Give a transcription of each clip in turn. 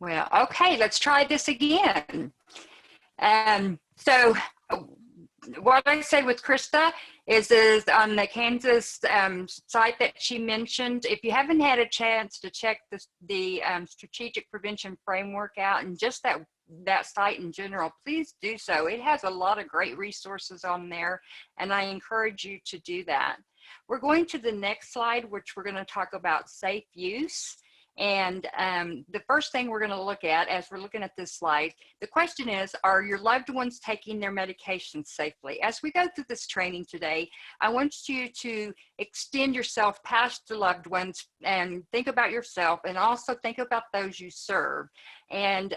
Well, okay, let's try this again. So what I said with Krista is on the Kansas site that she mentioned, if you haven't had a chance to check the strategic prevention framework out and just that site in general, please do so. It has a lot of great resources on there, and I encourage you to do that. We're going to the next slide, which we're going to talk about safe use. And the first thing we're going to look at as we're looking at this slide, the question is, are your loved ones taking their medications safely? As we go through this training today, I want you to extend yourself past your loved ones and think about yourself, and also think about those you serve. And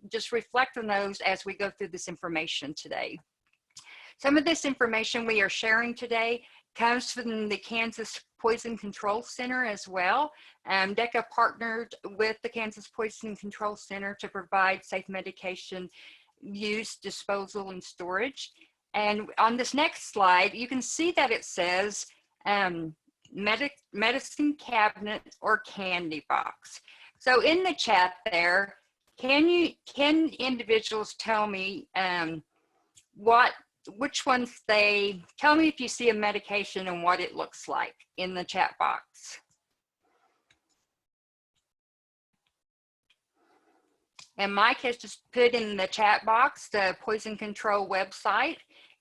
just reflect on those as we go through this information today. Some of this information we are sharing today comes from the Kansas Poison Control Center as well. DECA partnered with the Kansas Poison Control Center to provide safe medication use, disposal, and storage. And on this next slide, you can see that it says medicine cabinet or candy box. So in the chat there, can individuals tell me which ones tell me if you see a medication and what it looks like in the chat box. And Mike has just put in the chat box the poison control website.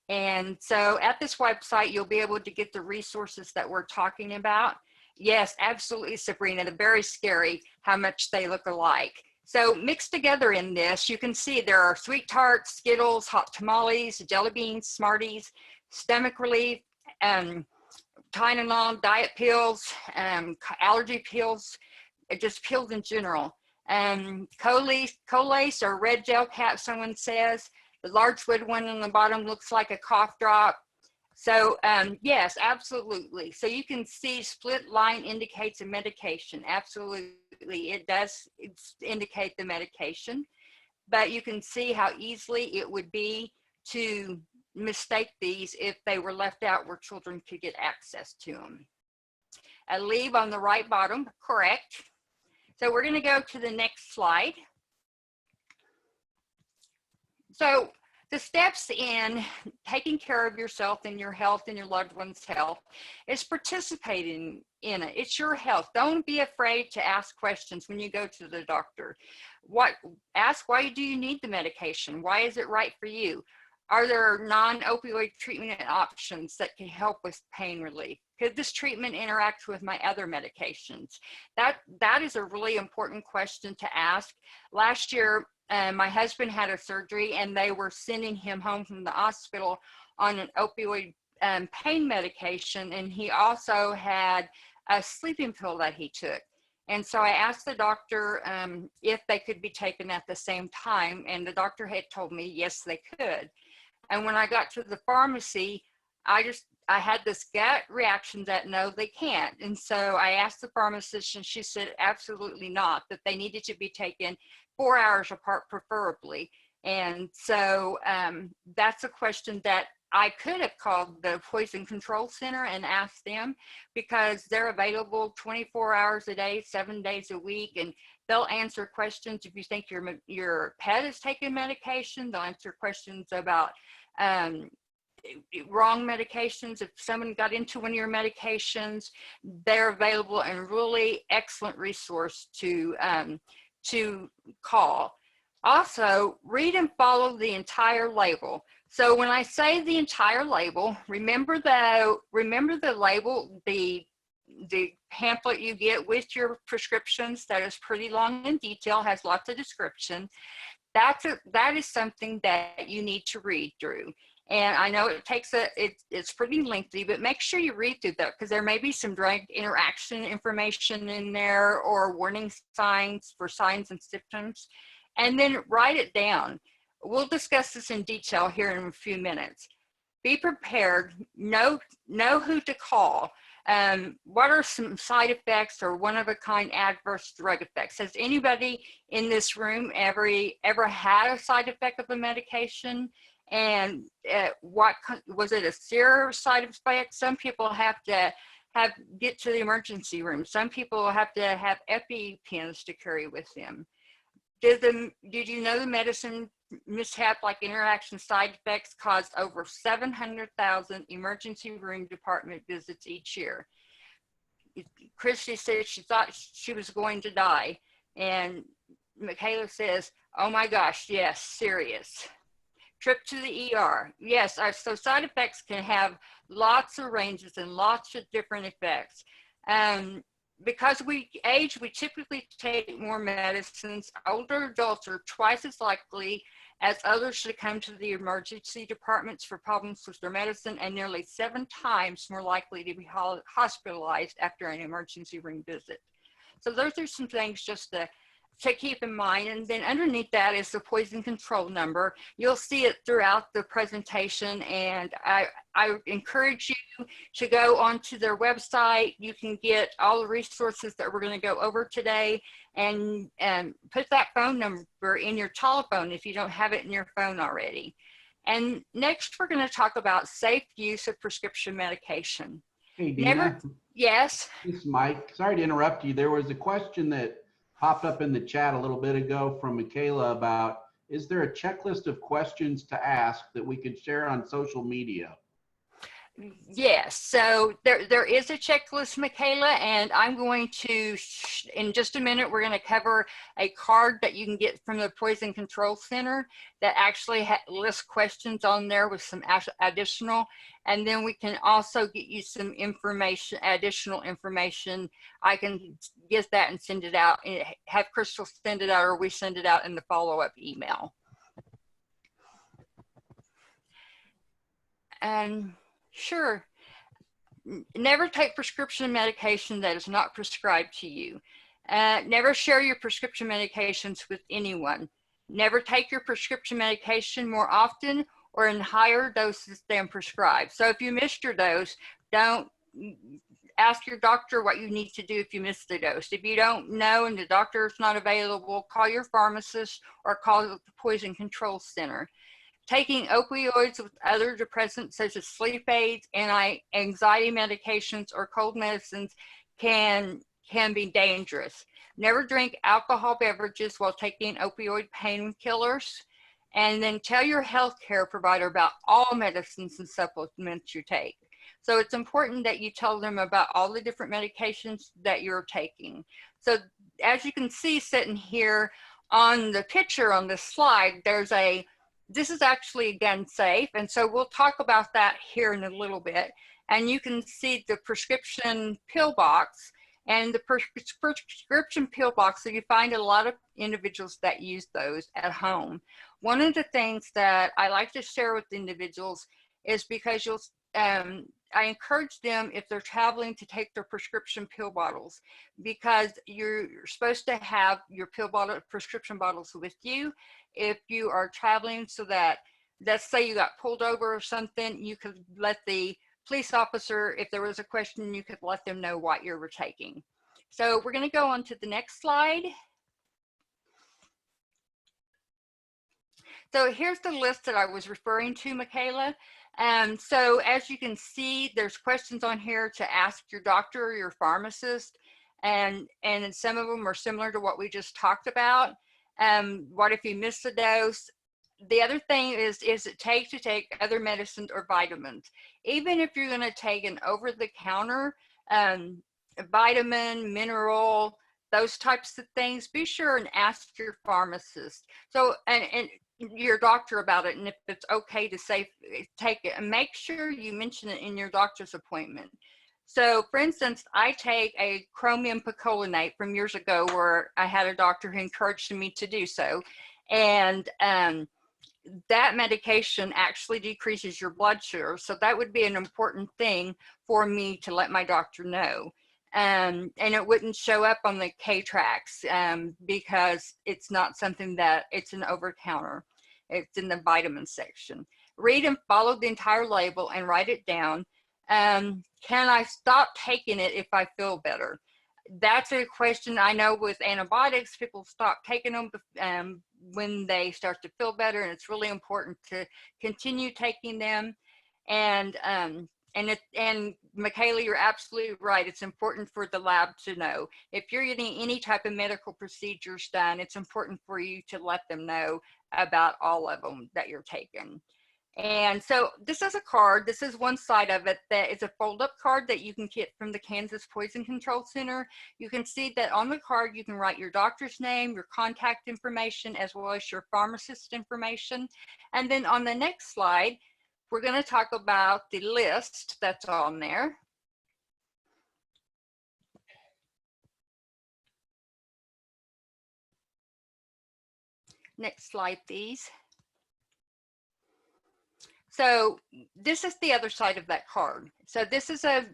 And so at this website, you'll be able to get the resources that we're talking about. Yes, absolutely, Sabrina, they're very scary how much they look alike. So mixed together in this, you can see there are sweet tarts, Skittles, hot tamales, jelly beans, Smarties, stomach relief, Tylenol, diet pills, allergy pills, just pills in general. Colace or red gel cap, someone says. The large red one on the bottom looks like a cough drop. So yes, absolutely. So you can see split line indicates a medication. Absolutely, it does indicate the medication, but you can see how easily it would be to mistake these if they were left out where children could get access to them. A leave on the right bottom, correct. So we're going to go to the next slide. So the steps in taking care of yourself and your health and your loved one's health is participating in it. It's your health. Don't be afraid to ask questions when you go to the doctor. Ask, why do you need the medication? Why is it right for you? Are there non-opioid treatment options that can help with pain relief? Could this treatment interact with my other medications? That is a really important question to ask. Last year, my husband had a surgery and they were sending him home from the hospital on an opioid pain medication, and he also had a sleeping pill that he took. And so I asked the doctor if they could be taken at the same time, and the doctor had told me yes, they could. And when I got to the pharmacy, I had this gut reaction that no, they can't. And so I asked the pharmacist, and she said absolutely not, that they needed to be taken 4 hours apart preferably. And so that's a question that I could have called the Poison Control Center and asked them, because they're available 24 hours a day, 7 days a week, and they'll answer questions. If you think your pet is taking medication, they'll answer questions about wrong medications. If someone got into one of your medications, they're available and really excellent resource to call. Also, read and follow the entire label. So when I say the entire label, remember the label, the pamphlet you get with your prescriptions that is pretty long in detail, has lots of description. That is something that you need to read through. And I know it takes it's pretty lengthy, but make sure you read through that, because there may be some drug interaction information in there or warning signs for signs and symptoms. And then write it down. We'll discuss this in detail here in a few minutes. Be prepared, know who to call. What are some side effects or one-of-a-kind adverse drug effects? Has anybody in this room ever had a side effect of a medication? And what was it, a serious side effect? Some people have to get to the emergency room. Some people have to have EpiPens to carry with them. Did you know the medicine mishap like interaction side effects caused over 700,000 emergency room department visits each year? Christy said she thought she was going to die. And Michaela says, oh my gosh, yes, serious. Trip to the ER. Yes, so side effects can have lots of ranges and lots of different effects. Because we age, we typically take more medicines. Older adults are twice as likely as others to come to the emergency departments for problems with their medicine, and nearly 7 times more likely to be hospitalized after an emergency room visit. So those are some things just to keep in mind. And then underneath that is the poison control number. You'll see it throughout the presentation, and I encourage you to go onto their website. You can get all the resources that we're going to go over today, and put that phone number in your telephone if you don't have it in your phone already. And next, we're going to talk about safe use of prescription medication. Hey, Dena. Yes? This is Mike. Sorry to interrupt you. There was a question that popped up in the chat a little bit ago from Michaela about, is there a checklist of questions to ask that we could share on social media? Yes, so there is a checklist, Michaela, and I'm going to, in just a minute, we're going to cover a card that you can get from the Poison Control Center that actually lists questions on there with some additional, and then we can also get you some information, additional information. I can get that and send it out, and have Crystal send it out, or we send it out in the follow-up email. And sure. Never take prescription medication that is not prescribed to you. Never share your prescription medications with anyone. Never take your prescription medication more often or in higher doses than prescribed. So if you missed your dose, don't ask your doctor what you need to do if you missed the dose. If you don't know and the doctor is not available, call your pharmacist or call the Poison Control Center. Taking opioids with other depressants such as sleep aids, anxiety medications, or cold medicines can be dangerous. Never drink alcohol beverages while taking opioid painkillers. And then tell your healthcare provider about all medicines and supplements you take. So it's important that you tell them about all the different medications that you're taking. So as you can see sitting here on the picture on this slide, this is actually, again, safe. And so we'll talk about that here in a little bit. And you can see the prescription pill box, and the prescription pill box. So you find a lot of individuals that use those at home. One of the things that I like to share with individuals is because I encourage them, if they're traveling, to take their prescription pill bottles, because you're supposed to have your prescription bottles with you if you are traveling, so that, let's say you got pulled over or something, you could let the police officer, if there was a question, you could let them know what you were taking. So we're going to go on to the next slide. So here's the list that I was referring to, Michaela. So as you can see, there's questions on here to ask your doctor or your pharmacist, and some of them are similar to what we just talked about. What if you miss a dose? The other thing is it take to take other medicines or vitamins. Even if you're going to take an over-the-counter vitamin, mineral, those types of things, be sure and ask your pharmacist. So, and your doctor about it, and if it's okay to take it, and make sure you mention it in your doctor's appointment. So for instance, I take a chromium picolinate from years ago, where I had a doctor who encouraged me to do so. And that medication actually decreases your blood sugar. So that would be an important thing for me to let my doctor know. And it wouldn't show up on the K-Tracks because it's not something that, it's an over-counter. It's in the vitamin section. Read and follow the entire label and write it down. Can I stop taking it if I feel better? That's a question. I know with antibiotics, people stop taking them when they start to feel better, and it's really important to continue taking them. And And Michaela, you're absolutely right. It's important for the lab to know. If you're getting any type of medical procedures done, it's important for you to let them know about all of them that you're taking. And so this is a card. This is one side of it that is a fold-up card that you can get from the Kansas Poison Control Center. You can see that on the card, you can write your doctor's name, your contact information, as well as your pharmacist information. And then on the next slide, we're going to talk about the list that's on there. Next slide, please. So this is the other side of that card. So this is a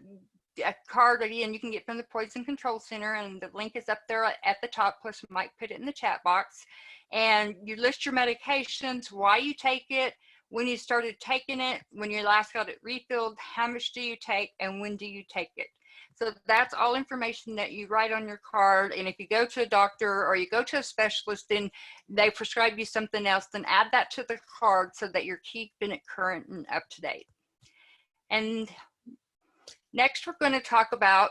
card, again, you can get from the Poison Control Center, and the link is up there at the top, plus we might put it in the chat box. And you list your medications, why you take it, when you started taking it, when you last got it refilled, how much do you take, and when do you take it. So that's all information that you write on your card. And if you go to a doctor or you go to a specialist, then they prescribe you something else, then add that to the card so that you're keeping it current and up to date. And next, we're going to talk about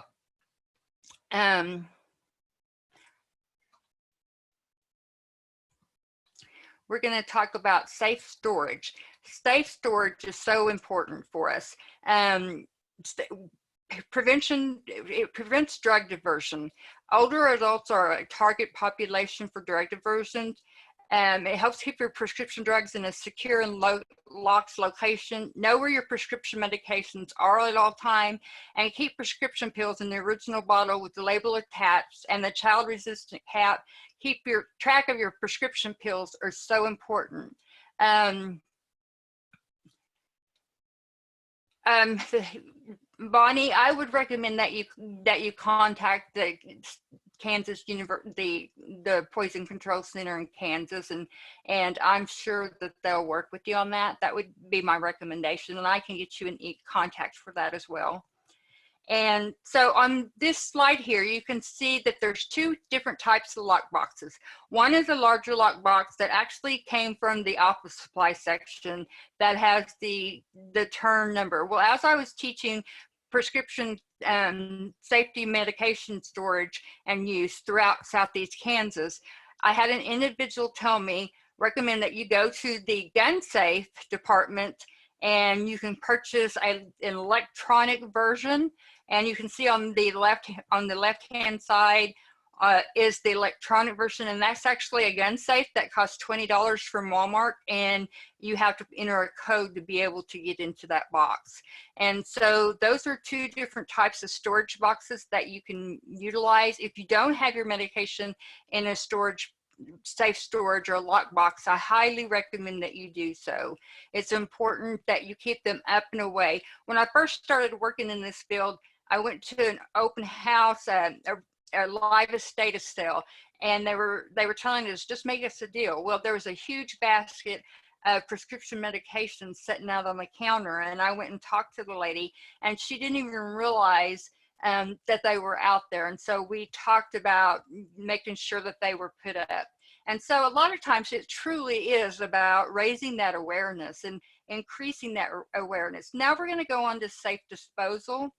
safe storage. Safe storage is so important for us. Prevention, it prevents drug diversion. Older adults are a target population for drug diversion. It helps keep your prescription drugs in a secure and locked location. Know where your prescription medications are at all time, and keep prescription pills in the original bottle with the label attached and the child-resistant cap. Keep your track of your prescription pills are so important. Bonnie, I would recommend that you contact the Kansas University, the Poison Control Center in Kansas, and I'm sure that they'll work with you on that. That would be my recommendation, and I can get you an contact for that as well. And so on this slide here, you can see that there's two different types of lock boxes. One is a larger lock box that actually came from the office supply section that has the turn number. Well, as I was teaching prescription safety medication storage and use throughout Southeast Kansas, I had an individual tell me, recommend that you go to the gun safe department and you can purchase an electronic version. And you can see on the left-hand side is the electronic version, and that's actually a gun safe that costs $20 from Walmart, and you have to enter a code to be able to get into that box. And so those are two different types of storage boxes that you can utilize. If you don't have your medication in a safe storage or a lock box, I highly recommend that you do so. It's important that you keep them up and away. When I first started working in this field, I went to an open house, a live estate sale, and they were telling us, just make us a deal. Well, there was a huge basket of prescription medications sitting out on the counter, and I went and talked to the lady, and she didn't even realize that they were out there. And so we talked about making sure that they were put up. And so a lot of times it truly is about raising that awareness and increasing that awareness. Now we're going to go on to safe disposal.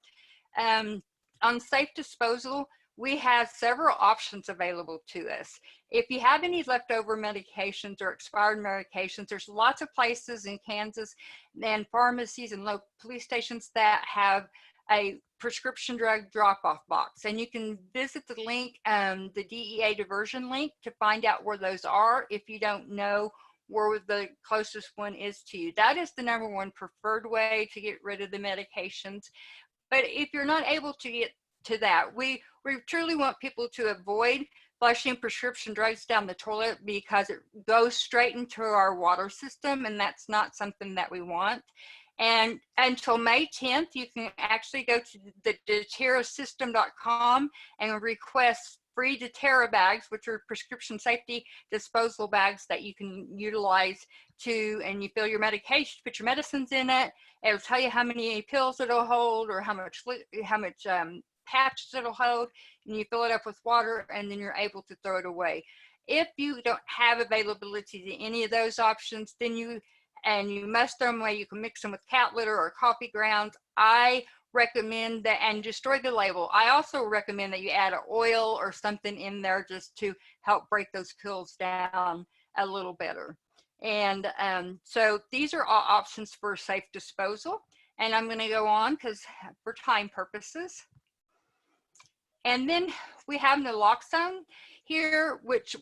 On safe disposal, we have several options available to us. If you have any leftover medications or expired medications, there's lots of places in Kansas and pharmacies and local police stations that have a prescription drug drop-off box. And you can visit the link, the DEA diversion link, to find out where those are if you don't know where the closest one is to you. That is the #1 preferred way to get rid of the medications. But if you're not able to get to that, we truly want people to avoid flushing prescription drugs down the toilet because it goes straight into our water system, and that's not something that we want. And until May 10th, you can actually go to the deterrasystem.com and request free Deterra bags, which are prescription safety disposal bags that you can utilize and you fill your medication, put your medicines in it. It'll tell you how many pills it'll hold or how much patches it'll hold, and you fill it up with water, and then you're able to throw it away. If you don't have availability to any of those options, then you and you must throw them away. You can mix them with cat litter or coffee grounds. I recommend that, and destroy the label. I also recommend that you add an oil or something in there just to help break those pills down a little better. And so these are all options for safe disposal. And I'm going to go on because for time purposes. And then we have naloxone here, which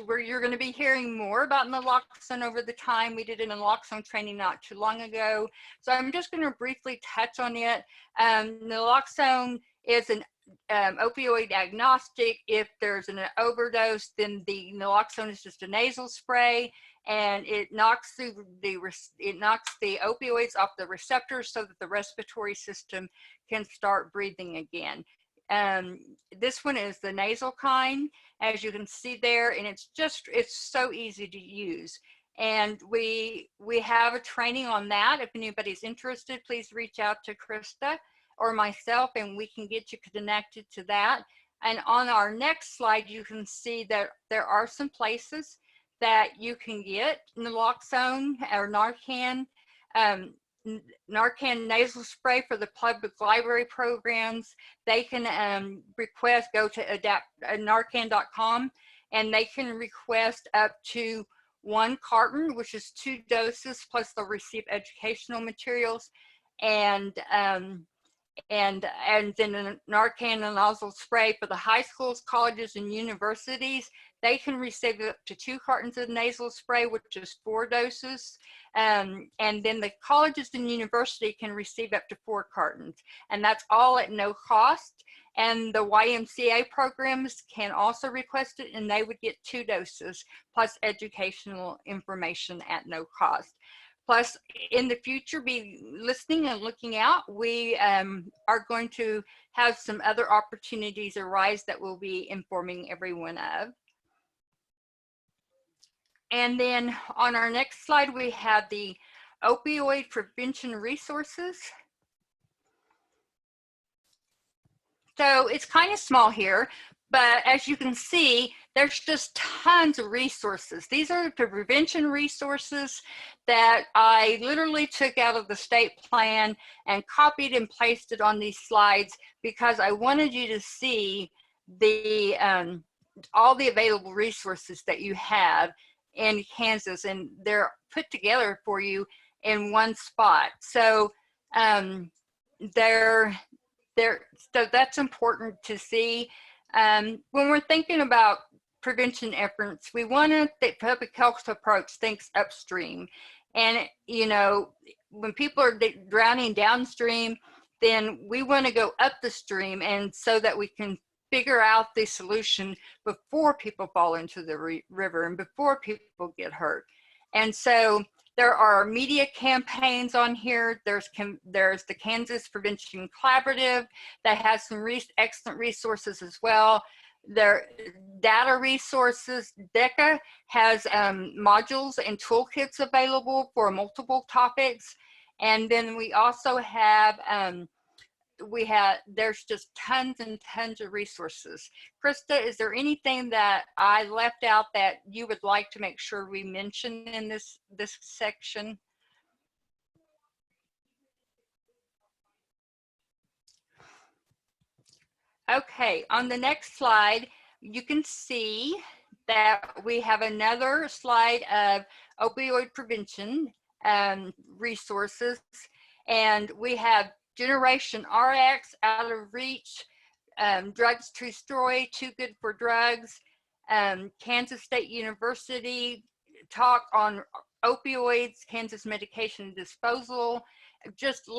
where you're going to be hearing more about naloxone over the time. We did a naloxone training not too long ago. So I'm just going to briefly touch on it. Naloxone is an opioid agnostic. If there's an overdose, then the naloxone is just a nasal spray, and it knocks the opioids off the receptors so that the respiratory system can start breathing again. This one is the nasal kind, as you can see there, and it's so easy to use. And we have a training on that. If anybody's interested, please reach out to Krista or myself, and we can get you connected to that. And on our next slide, you can see that there are some places that you can get naloxone or Narcan. Narcan nasal spray for the public library programs. They can go to narcan.com, and they can request up to 1 carton, which is 2 doses, plus they'll receive educational materials. And then a Narcan nozzle spray for the high schools, colleges, and universities. They can receive up to 2 cartons of nasal spray, which is 4 doses. And then the colleges and university can receive up to 4 cartons. And that's all at no cost. And the YMCA programs can also request it, and they would get 2 doses plus educational information at no cost. Plus, in the future, be listening and looking out. We are going to have some other opportunities arise that we'll be informing everyone of. And then on our next slide, we have the opioid prevention resources. So it's kind of small here, but as you can see, there's just tons of resources. These are the prevention resources that I literally took out of the state plan and copied and pasted on these slides because I wanted you to see the all the available resources that you have in Kansas, and they're put together for you in one spot. So so that's important to see. When we're thinking about prevention efforts, we want the public health approach thinks upstream. And, you know, when people are drowning downstream, then we want to go up the stream, and so that we can figure out the solution before people fall into the river and before people get hurt. And so there are media campaigns on here. There's the Kansas Prevention Collaborative that has some excellent resources as well. There data resources. DECA has modules and toolkits available for multiple topics. And then we also have there's just tons and tons of resources. Krista, is there anything that I left out that you would like to make sure we mention in this section? Okay, on the next slide, you can see that we have another slide of opioid prevention resources, and we have Generation RX, Out of Reach, Drugs to Destroy, Too Good for Drugs, Kansas State University talk on opioids, Kansas medication disposal, just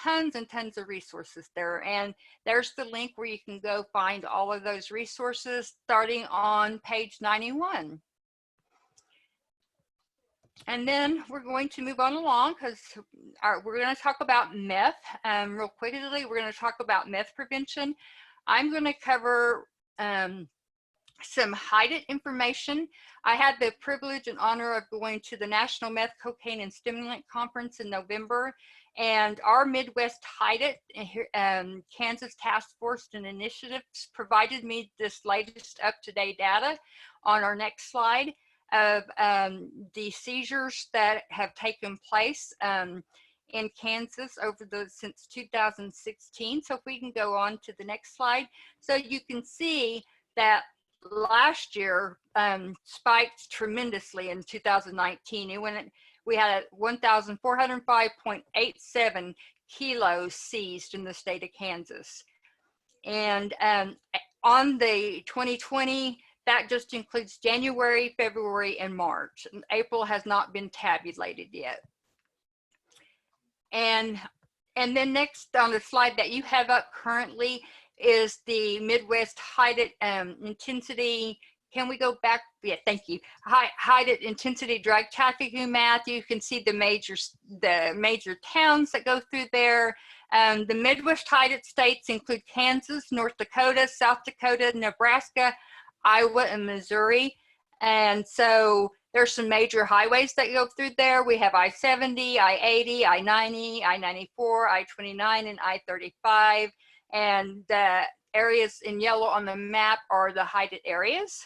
tons and tons of resources there. And there's the link where you can go find all of those resources starting on page 91. And then we're going to move on along because we're going to talk about meth real quickly. We're going to talk about meth prevention. I'm going to cover some HIDE information. I had the privilege and honor of going to the National Meth, Cocaine, and Stimulant Conference in November, and our Midwest HIDE Kansas Task Force and Initiatives provided me this latest up-to-date data on our next slide. of the seizures that have taken place in Kansas since 2016. So if we can go on to the next slide. So you can see that last year spiked tremendously in 2019. We had 1,405.87 kilos seized in the state of Kansas. And on the 2020, that just includes January, February, and March. And April has not been tabulated yet. And then next on the slide that you have up currently is the Midwest Heightened Intensity. Can we go back? Yeah, thank you. Heightened Intensity Drug Trafficking Map. You can see the major towns that go through there. The Midwest Heightened states include Kansas, North Dakota, South Dakota, Nebraska, Iowa, and Missouri. And so there's some major highways that go through there. We have I-70, I-80, I-90, I-94, I-29, and I-35. And the areas in yellow on the map are the heightened areas.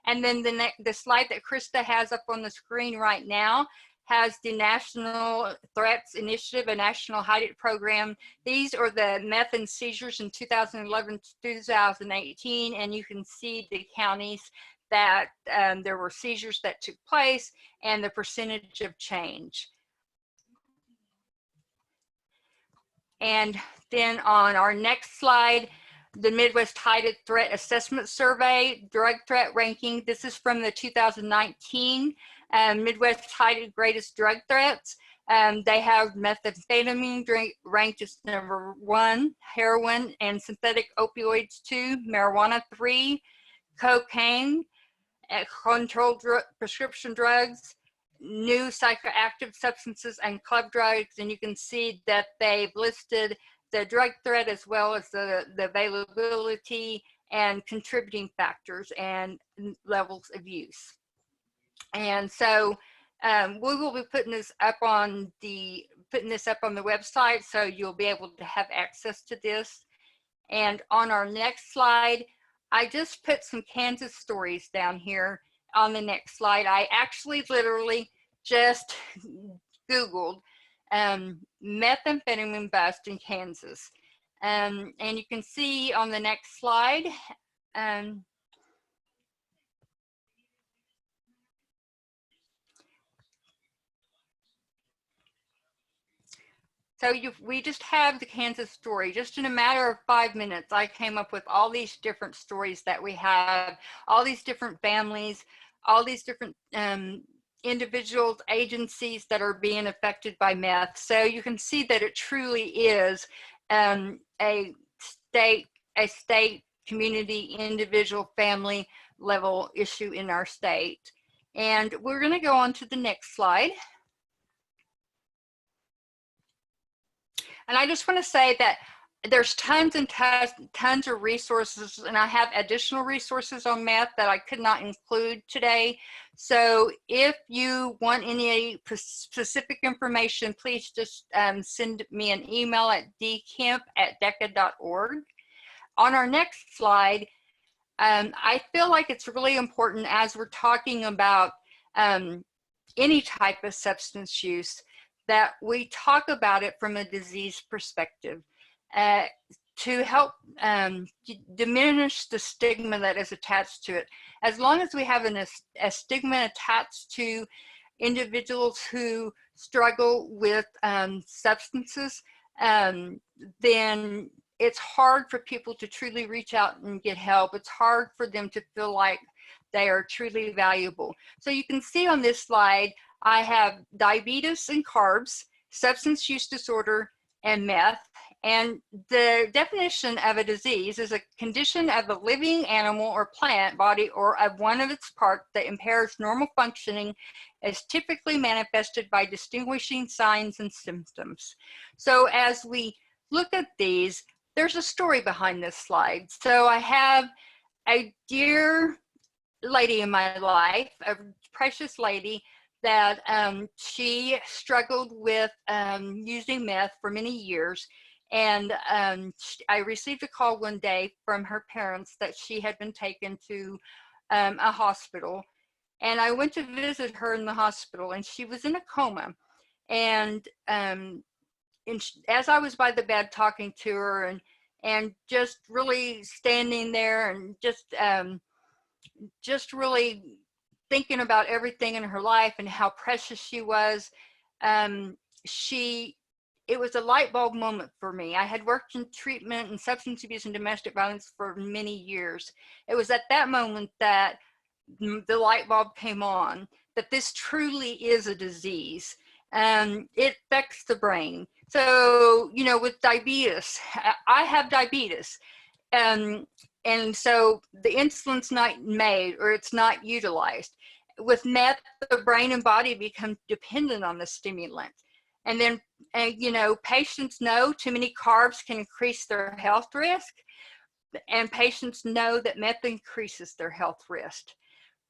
And then the slide that Krista has up on the screen right now has the National Threats Initiative, a national heightened program. These are the meth and seizures in 2011 to 2018, and you can see the counties that there were seizures that took place and the percentage of change. And then on our next slide, the Midwest Heightened Threat Assessment Survey, Drug Threat Ranking. This is from the 2019 Midwest Heightened Greatest Drug Threats. They have methamphetamine ranked as number 1, heroin and synthetic opioids 2, marijuana 3, cocaine, controlled prescription drugs, new psychoactive substances, and club drugs. And you can see that they've listed the drug threat as well as the availability and contributing factors and levels of use. And so we will be putting this up on the website, so you'll be able to have access to this. And on our next slide, I just put some Kansas stories down here on the next slide. I actually literally just Googled methamphetamine bust in Kansas. And you can see on the next slide, so we just have the Kansas story. Just in a matter of 5 minutes, I came up with all these different stories that we have, all these different families, all these different individuals, agencies that are being affected by meth. So you can see that it truly is a state, community, individual, family level issue in our state. And we're going to go on to the next slide. And I just want to say that there's tons and tons of resources, and I have additional resources on meth that I could not include today. So if you want any specific information, please just send me an email at dkemp@deca.org. On our next slide, I feel like it's really important as we're talking about any type of substance use that we talk about it from a disease perspective. To help diminish the stigma that is attached to it. As long as we have a stigma attached to individuals who struggle with substances, then it's hard for people to truly reach out and get help. It's hard for them to feel like they are truly valuable. So you can see on this slide, I have diabetes and carbs, substance use disorder, and meth. And the definition of a disease is a condition of a living animal or plant body or of one of its parts that impairs normal functioning, is typically manifested by distinguishing signs and symptoms. So as we look at these, there's a story behind this slide. So I have a dear lady in my life, a precious lady, that she struggled with using meth for many years. And I received a call one day from her parents that she had been taken to a hospital. And I went to visit her in the hospital, and she was in a coma. And as I was by the bed talking to her and just really standing there and just really thinking about everything in her life and how precious she was, it was a light bulb moment for me. I had worked in treatment and substance abuse and domestic violence for many years. It was at that moment that the light bulb came on, that this truly is a disease. It affects the brain. So, you know, with diabetes, I have diabetes. And so the insulin's not made, or it's not utilized. With meth, the brain and body become dependent on the stimulant. And then, you know, patients know too many carbs can increase their health risk, and patients know that meth increases their health risk.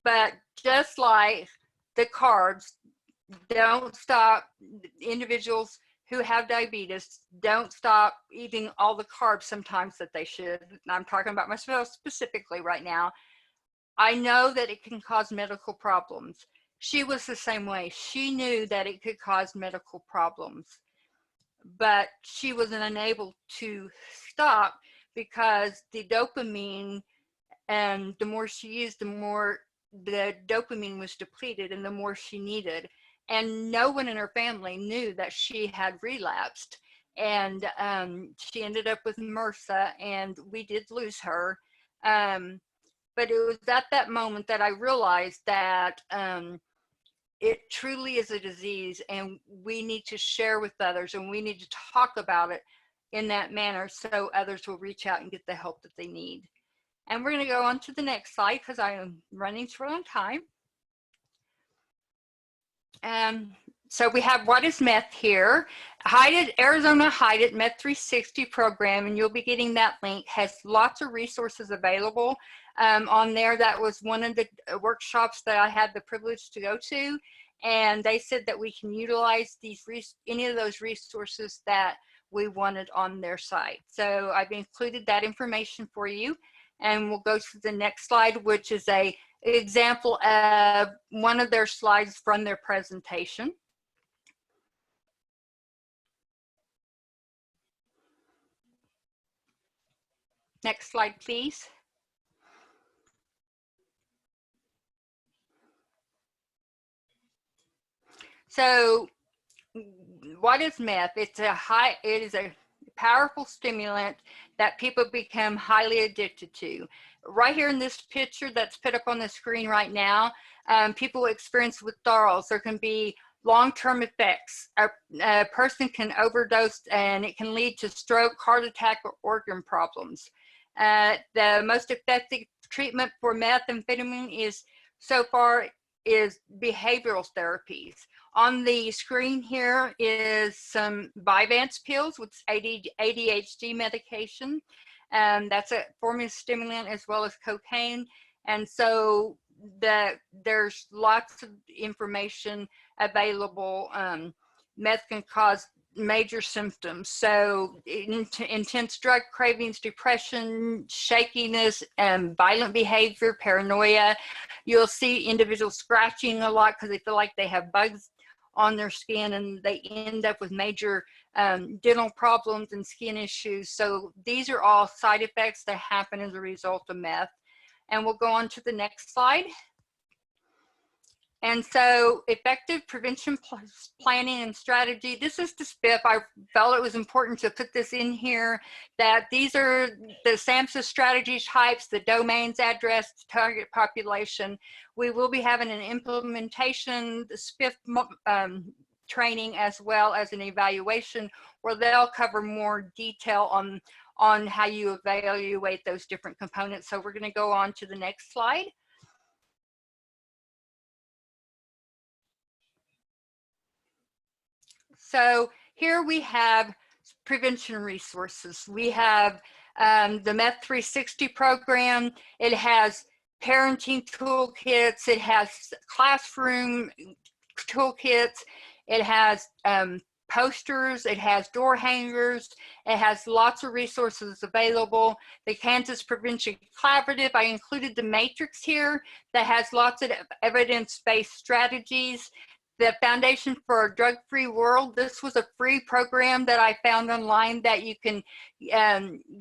But just like the carbs, don't stop. Individuals who have diabetes don't stop eating all the carbs sometimes that they should. I'm talking about myself specifically right now. I know that it can cause medical problems. She was the same way. She knew that it could cause medical problems, but she was unable to stop because the dopamine, and the more she used, the more the dopamine was depleted and the more she needed. And no one in her family knew that she had relapsed. And she ended up with MRSA, and we did lose her. But it was at that moment that I realized that it truly is a disease, and we need to share with others, and we need to talk about it in that manner so others will reach out and get the help that they need. And we're going to go on to the next slide because I am running short on time. So we have what is meth here. Arizona Hide It Meth 360 program, and you'll be getting that link, has lots of resources available on there. That was one of the workshops that I had the privilege to go to, and they said that we can utilize any of those resources that we wanted on their site. So I've included that information for you, and we'll go to the next slide, which is an example of one of their slides from their presentation. Next slide, please. So what is meth? It is a powerful stimulant that people become highly addicted to. Right here in this picture that's put up on the screen right now, people experience withdrawals. There can be long-term effects. A person can overdose, and it can lead to stroke, heart attack, or organ problems. The most effective treatment for methamphetamine is so far is behavioral therapies. On the screen here is some Vyvanse pills, with ADHD medication. That's a form of stimulant as well as cocaine. And so there's lots of information available. Meth can cause major symptoms. So intense drug cravings, depression, shakiness, violent behavior, paranoia. You'll see individuals scratching a lot because they feel like they have bugs on their skin, and they end up with major dental problems and skin issues. So these are all side effects that happen as a result of meth. And we'll go on to the next slide. And so effective prevention planning and strategy. This is the SPIF. I felt it was important to put this in here, that these are the SAMHSA strategy types, the domains, address, target population. We will be having an implementation, the SPIF training, as well as an evaluation, where they'll cover more detail on how you evaluate those different components. So we're going to go on to the next slide. So here we have prevention resources. We have the Meth 360 program. It has parenting toolkits. It has classroom toolkits. It has posters, it has door hangers, it has lots of resources available. The Kansas Prevention Collaborative, I included the matrix here that has lots of evidence-based strategies. The Foundation for a Drug-Free World, this was a free program that I found online that you can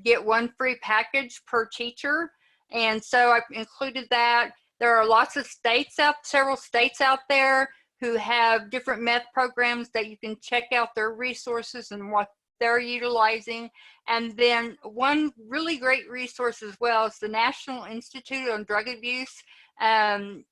get one free package per teacher. And so I've included that. There are lots of states several states out there who have different meth programs that you can check out their resources and what they're utilizing. And then one really great resource as well is the National Institute on Drug Abuse. And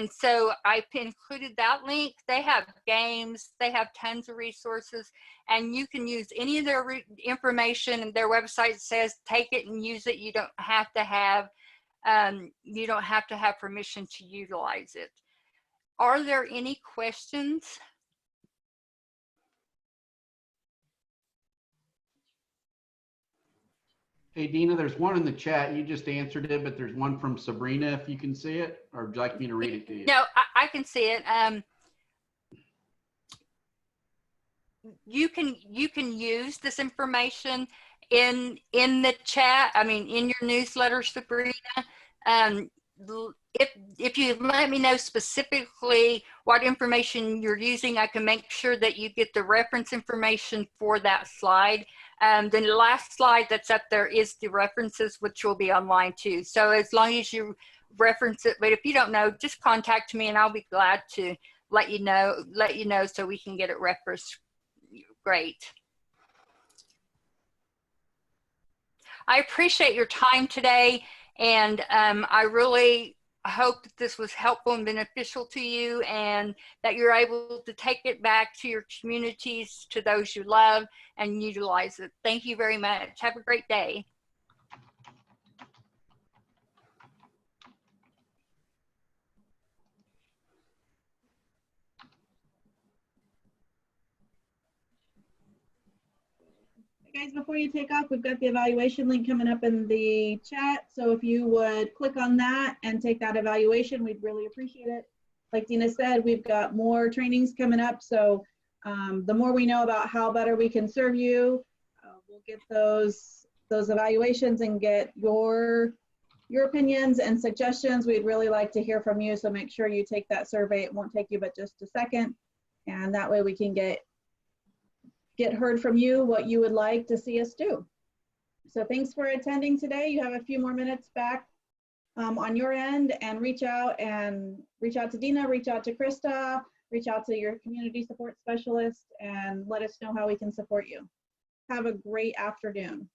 so I included that link. They have games, they have tons of resources, and you can use any of their information, and their website says take it and use it. You don't have to have permission to utilize it. Are there any questions? Hey, Dena, there's one in the chat. You just answered it, but there's one from Sabrina, if you can see it, or would you like me to read it to you? No, I can see it. You can use this information in the chat. I mean, in your newsletter, Sabrina. If you let me know specifically what information you're using, I can make sure that you get the reference information for that slide. The last slide that's up there is the references, which will be online too. So as long as you reference it, but if you don't know, just contact me and I'll be glad to let you know so we can get it referenced. Great. I appreciate your time today, and I really hope that this was helpful and beneficial to you, and that you're able to take it back to your communities, to those you love, and utilize it. Thank you very much. Have a great day. Guys, before you take off, we've got the evaluation link coming up in the chat. So if you would click on that and take that evaluation, we'd really appreciate it. Like Dena said, we've got more trainings coming up. So the more we know about how better we can serve you, we'll get those evaluations and get your opinions and suggestions. We'd really like to hear from you. So make sure you take that survey. It won't take you but just a second. And that way we can get heard from you what you would like to see us do. So thanks for attending today. You have a few more minutes back on your end, and reach out to Dena, reach out to Krista, reach out to your community support specialist, and let us know how we can support you. Have a great afternoon.